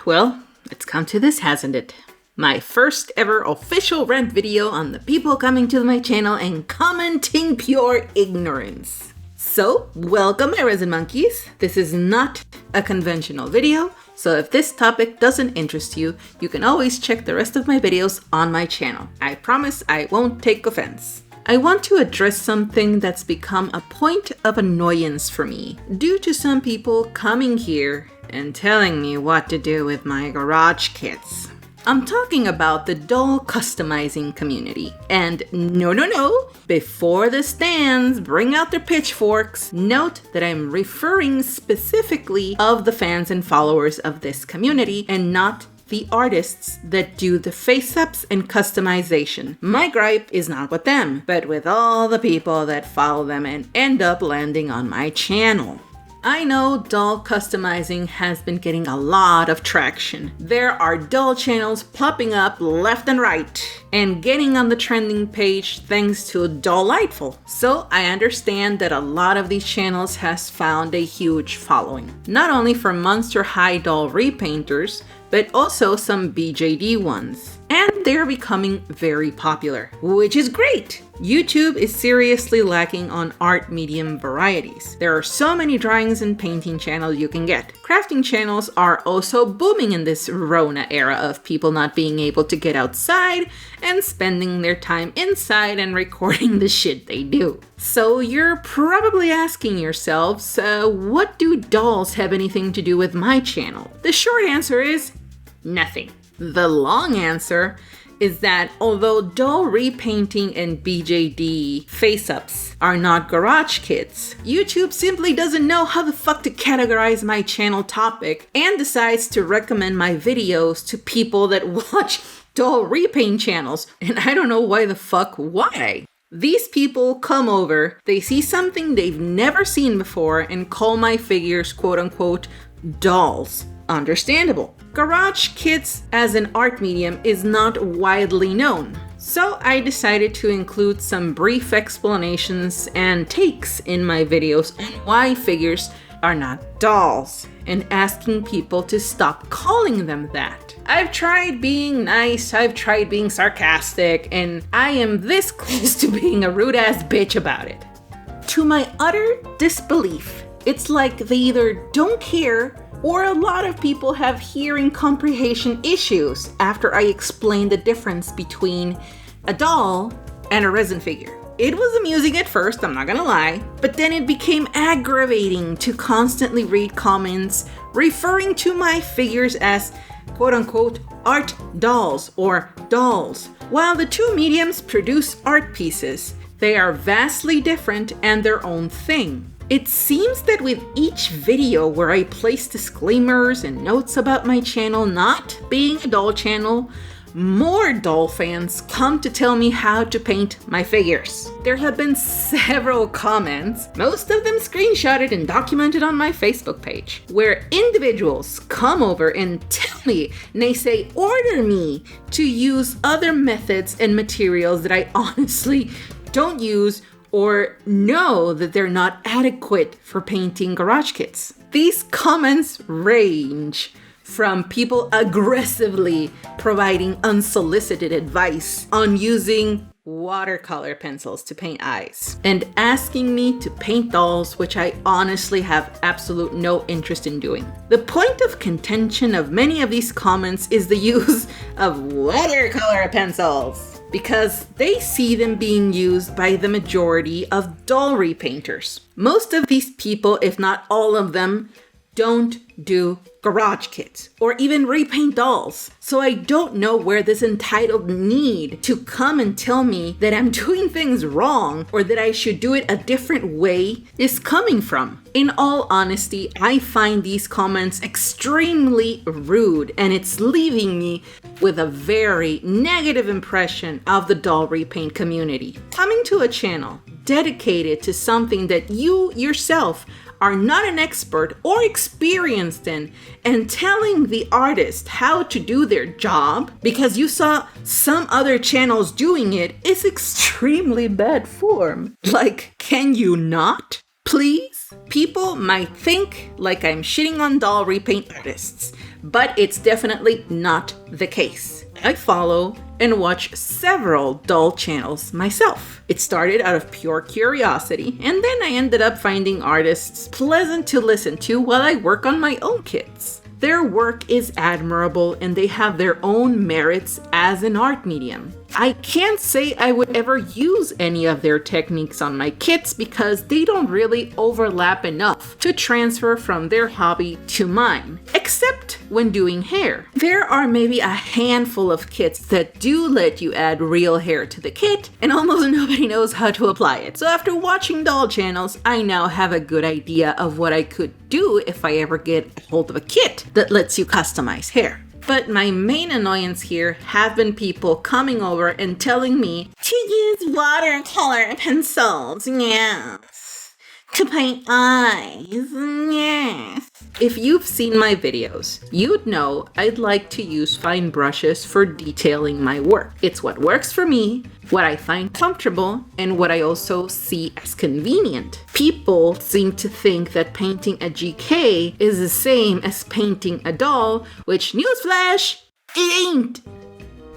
Well, it's come to this, hasn't it? My first ever official rant video on the people coming to my channel and commenting pure ignorance. So, welcome my resin monkeys. This is not a conventional video, so if this topic doesn't interest you, you can always check the rest of my videos on my channel. I promise I won't take offense. I want to address something that's become a point of annoyance for me due to some people coming here and telling me what to do with my garage kits. I'm talking about the doll customizing community. And no, before the stands bring out their pitchforks, note that I'm referring specifically of the fans and followers of this community and not the artists that do the face-ups and customization. My gripe is not with them, but with all the people that follow them and end up landing on my channel. I know doll customizing has been getting a lot of traction. There are doll channels popping up left and right and getting on the trending page thanks to Dolliteful. So I understand that a lot of these channels has found a huge following. Not only for Monster High doll repainters, but also some BJD ones. And they're becoming very popular, which is great. YouTube is seriously lacking on art medium varieties. There are so many drawings and painting channels you can get. Crafting channels are also booming in this Rona era of people not being able to get outside and spending their time inside and recording the shit they do. So you're probably asking yourselves, what do dolls have anything to do with my channel? The short answer is nothing. The long answer is that although doll repainting and BJD face-ups are not garage kits, YouTube simply doesn't know how the fuck to categorize my channel topic and decides to recommend my videos to people that watch doll repaint channels. And I don't know why. These people come over, they see something they've never seen before and call my figures quote-unquote dolls. Understandable. Garage kits as an art medium is not widely known, so I decided to include some brief explanations and takes in my videos on why figures are not dolls and asking people to stop calling them that. I've tried being nice, I've tried being sarcastic, and I am this close to being a rude ass bitch about it. To my utter disbelief, it's like they either don't care or a lot of people have hearing comprehension issues after I explain the difference between a doll and a resin figure. It was amusing at first, I'm not gonna lie, but then it became aggravating to constantly read comments referring to my figures as quote-unquote art dolls or dolls. While the two mediums produce art pieces, they are vastly different and their own thing. It seems that with each video where I place disclaimers and notes about my channel not being a doll channel, more doll fans come to tell me how to paint my figures. There have been several comments, most of them screenshotted and documented on my Facebook page, where individuals come over and tell me, and they say, order me to use other methods and materials that I honestly don't use or know that they're not adequate for painting garage kits. These comments range from people aggressively providing unsolicited advice on using watercolor pencils to paint eyes and asking me to paint dolls, which I honestly have absolute no interest in doing. The point of contention of many of these comments is the use of watercolor pencils, because they see them being used by the majority of doll repainters. Most of these people, if not all of them, don't do garage kits or even repaint dolls. So I don't know where this entitled need to come and tell me that I'm doing things wrong or that I should do it a different way is coming from. In all honesty, I find these comments extremely rude and it's leaving me with a very negative impression of the doll repaint community. Coming to a channel dedicated to something that you yourself are not an expert or experienced in, and telling the artist how to do their job because you saw some other channels doing it is extremely bad form. Like, can you not? Please, people might think like I'm shitting on doll repaint artists, but it's definitely not the case. I follow and watch several doll channels myself. It started out of pure curiosity, and then I ended up finding artists pleasant to listen to while I work on my own kits. Their work is admirable and they have their own merits as an art medium. I can't say I would ever use any of their techniques on my kits because they don't really overlap enough to transfer from their hobby to mine, except when doing hair. There are maybe a handful of kits that do let you add real hair to the kit, and almost nobody knows how to apply it. So after watching doll channels, I now have a good idea of what I could do if I ever get a hold of a kit that lets you customize hair. But my main annoyance here have been people coming over and telling me to use watercolor pencils, yes, to paint eyes, yes. If you've seen my videos, you'd know I'd like to use fine brushes for detailing my work. It's what works for me, what I find comfortable, and what I also see as convenient. People seem to think that painting a GK is the same as painting a doll, which, newsflash, it ain't.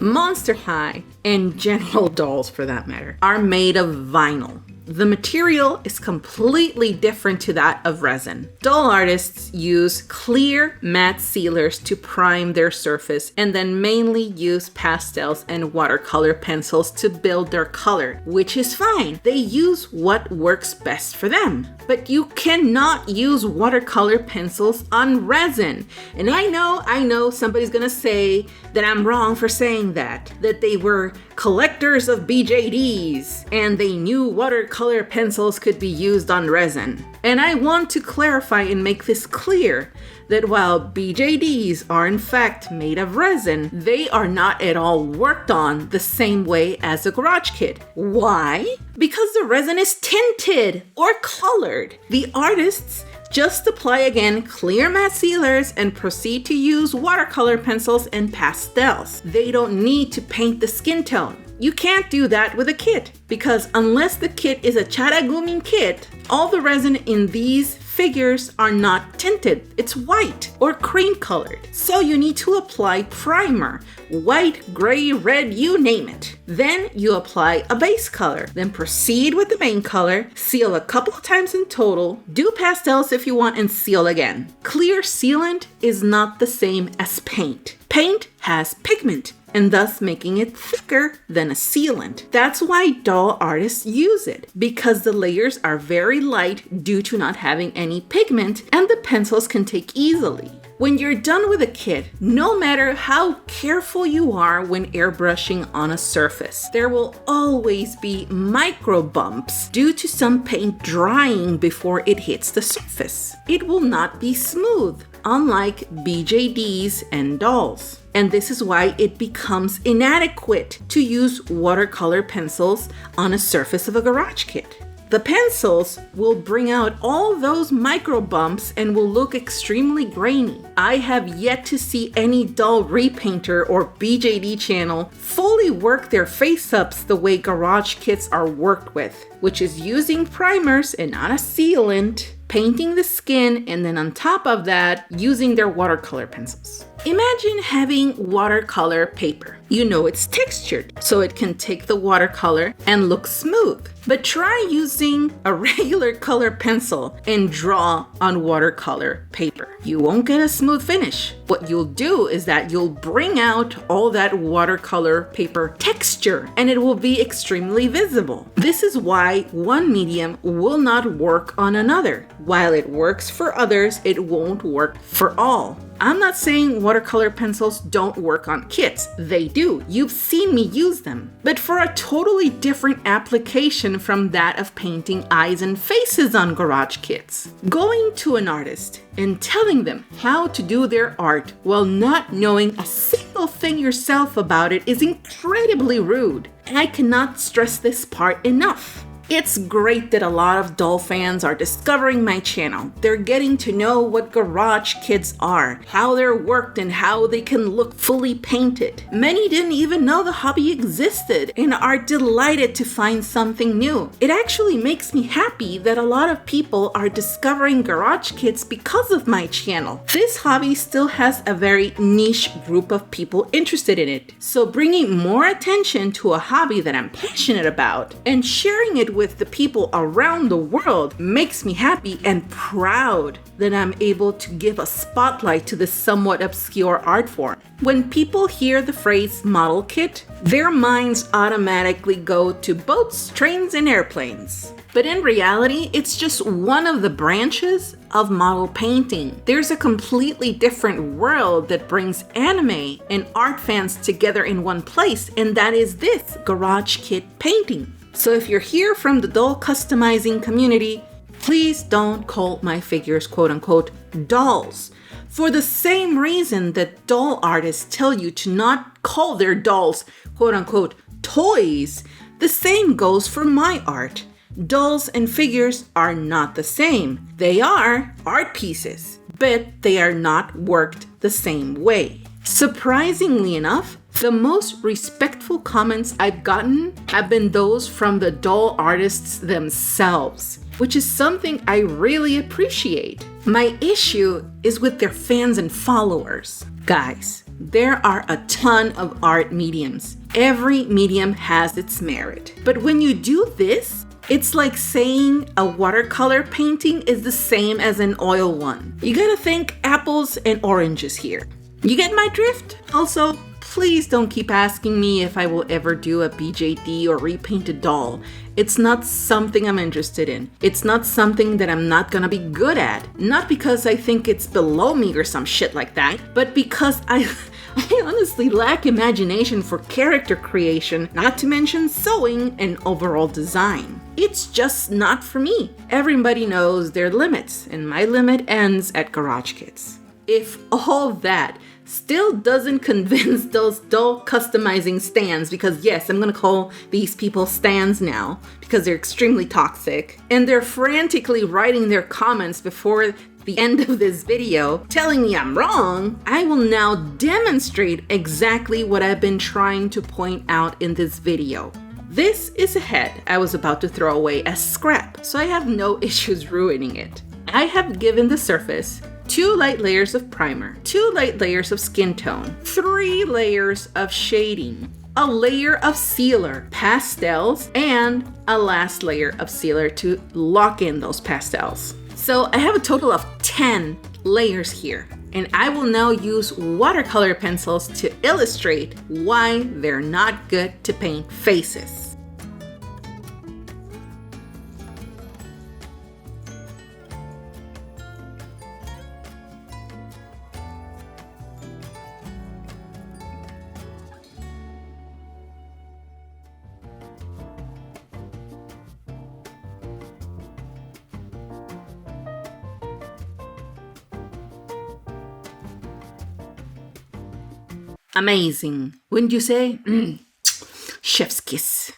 Monster High, and general dolls for that matter, are made of vinyl. The material is completely different to that of resin. Doll artists use clear matte sealers to prime their surface and then mainly use pastels and watercolor pencils to build their color, which is fine. They use what works best for them. But you cannot use watercolor pencils on resin. And I know somebody's gonna say that I'm wrong for saying that they were collectors of BJDs and they knew watercolor pencils could be used on resin. And I want to clarify and make this clear that while BJDs are in fact made of resin, they are not at all worked on the same way as a garage kit. Why? Because the resin is tinted or colored. The artists just apply again clear matte sealers and proceed to use watercolor pencils and pastels. They don't need to paint the skin tone. You can't do that with a kit because unless the kit is a Charagumi kit, all the resin in these figures are not tinted. It's white or cream colored. So you need to apply primer, white, gray, red, you name it. Then you apply a base color, then proceed with the main color, seal a couple of times in total, do pastels if you want, and seal again. Clear sealant is not the same as paint. Paint has pigment, and thus making it thicker than a sealant. That's why doll artists use it, because the layers are very light due to not having any pigment, and the pencils can take easily. When you're done with a kit, no matter how careful you are when airbrushing on a surface, there will always be micro bumps due to some paint drying before it hits the surface. It will not be smooth, unlike BJDs and dolls. And this is why it becomes inadequate to use watercolor pencils on a surface of a garage kit. The pencils will bring out all those micro bumps and will look extremely grainy. I have yet to see any doll repainter or BJD channel fully work their face-ups the way garage kits are worked with, which is using primers and not a sealant, painting the skin, and then on top of that, using their watercolor pencils. Imagine having watercolor paper. You know it's textured, so it can take the watercolor and look smooth. But try using a regular color pencil and draw on watercolor paper. You won't get a smooth finish. What you'll do is that you'll bring out all that watercolor paper texture, and it will be extremely visible. This is why one medium will not work on another. While it works for others, it won't work for all. I'm not saying watercolor pencils don't work on kits. They do. You've seen me use them. But for a totally different application from that of painting eyes and faces on garage kits. Going to an artist and telling them how to do their art while not knowing a single thing yourself about it is incredibly rude. And I cannot stress this part enough. It's great that a lot of doll fans are discovering my channel. They're getting to know what garage kits are, how they're worked, and how they can look fully painted. Many didn't even know the hobby existed and are delighted to find something new. It actually makes me happy that a lot of people are discovering garage kits because of my channel. This hobby still has a very niche group of people interested in it. So bringing more attention to a hobby that I'm passionate about and sharing it with the people around the world makes me happy and proud that I'm able to give a spotlight to this somewhat obscure art form. When people hear the phrase model kit, their minds automatically go to boats, trains, and airplanes. But in reality, it's just one of the branches of model painting. There's a completely different world that brings anime and art fans together in one place, and that is this garage kit painting. So if you're here from the doll customizing community, please don't call my figures quote-unquote dolls. For the same reason that doll artists tell you to not call their dolls quote-unquote toys, the same goes for my art. Dolls and figures are not the same. They are art pieces, but they are not worked the same way. Surprisingly enough, the most respectful comments I've gotten have been those from the doll artists themselves, which is something I really appreciate. My issue is with their fans and followers. Guys, there are a ton of art mediums. Every medium has its merit. But when you do this, it's like saying a watercolor painting is the same as an oil one. You gotta think apples and oranges here. You get my drift? Also, please don't keep asking me if I will ever do a BJD or repaint a doll. It's not something I'm interested in. It's not something that I'm not gonna be good at. Not because I think it's below me or some shit like that, but because I honestly lack imagination for character creation, not to mention sewing and overall design. It's just not for me. Everybody knows their limits, and my limit ends at garage kits. If all that still doesn't convince those doll customizing stans, because yes, I'm gonna call these people stans now because they're extremely toxic, and they're frantically writing their comments before the end of this video telling me I'm wrong, I will now demonstrate exactly what I've been trying to point out in this video. This is a head I was about to throw away as scrap, so I have no issues ruining it. I have given the surface 2 light layers of primer, 2 light layers of skin tone, 3 layers of shading, a layer of sealer, pastels, and a last layer of sealer to lock in those pastels. So I have a total of 10 layers here, and I will now use watercolor pencils to illustrate why they're not good to paint faces. Amazing, wouldn't you say? Chef's kiss.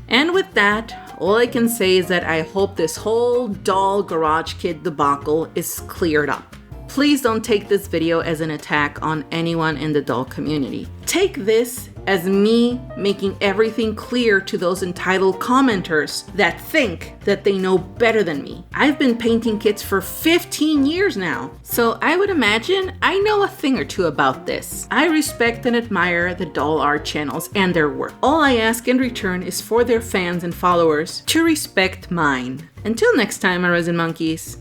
And with that, all I can say is that I hope this whole doll garage kit debacle is cleared up. Please don't take this video as an attack on anyone in the doll community. Take this as me making everything clear to those entitled commenters that think that they know better than me. I've been painting kits for 15 years now, so I would imagine I know a thing or two about this. I respect and admire the doll art channels and their work. All I ask in return is for their fans and followers to respect mine. Until next time, my resin monkeys.